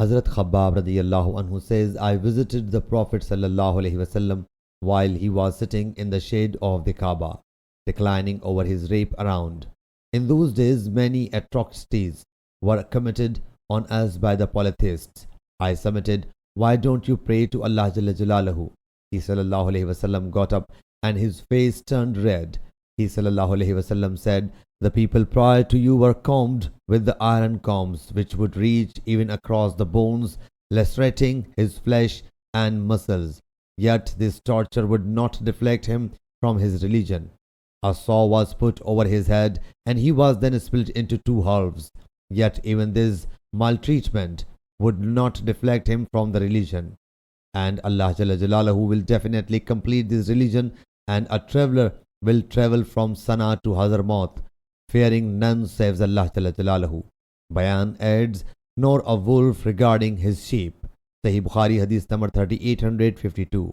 Hazrat Khabbab radiyallahu anhu says, I visited the Prophet sallallahu alaihi wasallam while he was sitting in the shade of the Kaaba, reclining over his rape around. In those days, many atrocities were committed on us by the polytheists. I submitted, why don't you pray to Allah Jalla Jalaluhu? He sallallahu alaihi wasallam got up and his face turned red. He sallallahu alaihi wasallam said, the people prior to you were combed with the iron combs which would reach even across the bones, lacerating his flesh and muscles. Yet this torture would not deflect him from his religion. A saw was put over his head and he was then split into two halves. Yet even this maltreatment would not deflect him from the religion. And Allah Jalla Jalaluhu will definitely complete this religion, and a traveler will travel from Sana to Hazarmaut, fearing none saves Allah Jalla Jalaluhu. Bayan adds, nor a wolf regarding his sheep. Sahih Bukhari Hadith number 3852.